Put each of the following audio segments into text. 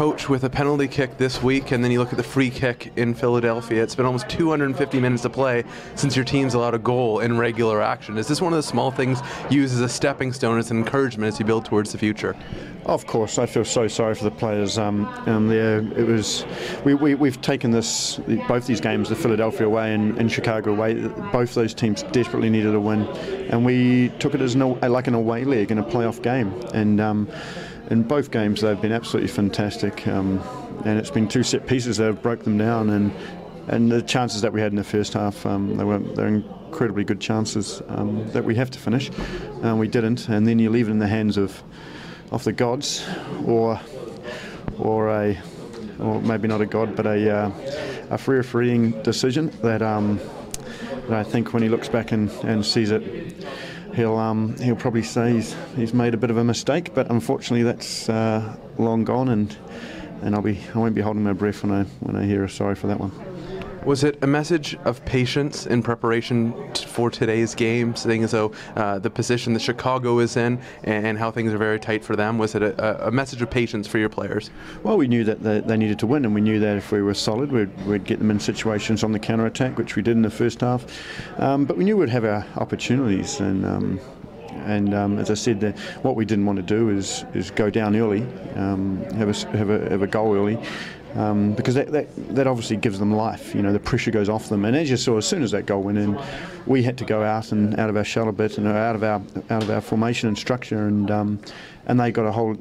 Coach, with a penalty kick this week, and then you look at the free kick in Philadelphia, it's been almost 250 minutes to play since your team's allowed a goal in regular action. Is this one of the small things you use as a stepping stone, as an encouragement as you build towards the future? Of course, I feel so sorry for the players. We've taken both these games, the Philadelphia away and Chicago away. Both those teams desperately needed a win, and we took it as like an away leg in a playoff game. And in both games, they've been absolutely fantastic. And it's been two set pieces that have broke them down. And the chances that we had in the first half, they're incredibly good chances that we have to finish. We didn't, and then you leave it in the hands of the gods, or maybe not a god, but a freeing decision that I think when he looks back and sees it, he'll probably say he's made a bit of a mistake. But unfortunately, that's long gone, and I won't be holding my breath when I hear a sorry for that one. Was it a message of patience in preparation for today's game, seeing as though the position that Chicago is in and how things are very tight for them? Was it a message of patience for your players? Well, we knew that they needed to win, and we knew that if we were solid, we'd get them in situations on the counter-attack, which we did in the first half. But we knew we'd have our opportunities, and as I said, what we didn't want to do is go down early, have a goal early. Because that obviously gives them life. You know, the pressure goes off them, and as you saw, as soon as that goal went in, we had to go out of our shell a bit and out of our formation and structure, and they got a whole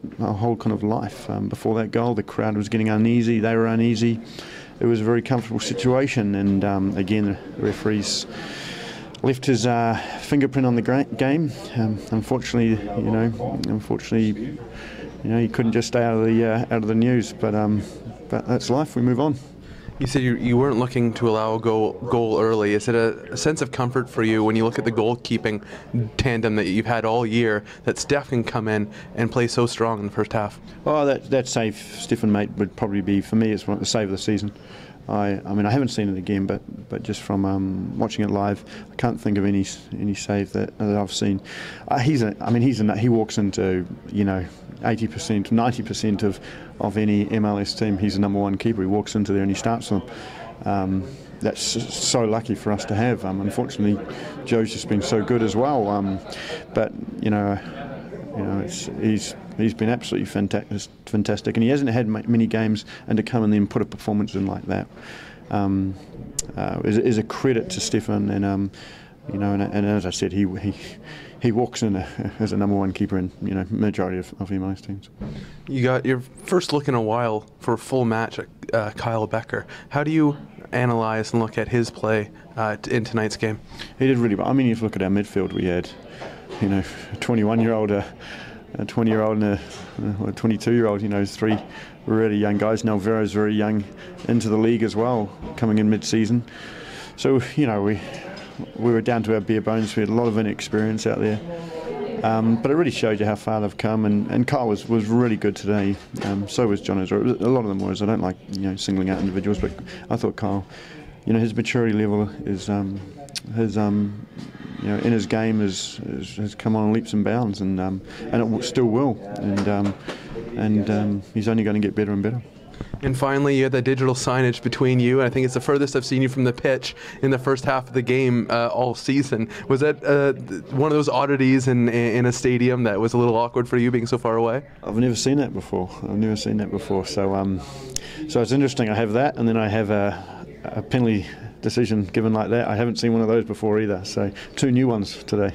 kind of life. Before that goal, the crowd was getting uneasy. They were uneasy. It was a very comfortable situation, and again, the referee's left his fingerprint on the game. Unfortunately, he couldn't just stay out of the news, but that's life. We move on. You said you weren't looking to allow a goal early. Is it a sense of comfort for you when you look at the goalkeeping tandem that you've had all year, that Steph can come in and play so strong in the first half? Oh, that save Stefan made would probably be, for me, it's the save of the season. I mean, I haven't seen it again, but just from watching it live, I can't think of any save that I've seen. He walks into 80%, 90% of any MLS team. He's the number one keeper. He walks into there and he starts them. That's so lucky for us to have. Unfortunately, Joe's just been so good as well. But he's been absolutely fantastic, and he hasn't had many games, and to come and then put a performance in like that is a credit to Stefan. And as I said, he walks in as a number one keeper in majority of MLS teams. You got your first look in a while for a full match at Kyle Bekker. How do you analyze and look at his play in tonight's game? He did really well. I mean, if you look at our midfield, we had a 21-year-old, a 20-year-old, and a 22-year-old. Three really young guys. Now Vero's very young into the league as well, coming in mid-season. So we were down to our bare bones. We had a lot of inexperience out there, but it really showed you how far they've come. And Kyle was really good today. So was John Ezra. A lot of them was. I don't like singling out individuals, but I thought Kyle, his maturity level is in his game has come on leaps and bounds, and it still will. And he's only going to get better and better. And finally, you had the digital signage between you, and I think it's the furthest I've seen you from the pitch in the first half of the game all season. Was that one of those oddities in a stadium that was a little awkward for you, being so far away? I've never seen that before. So it's interesting. I have that, and then I have a penalty decision given like that. I haven't seen one of those before either. So two new ones today.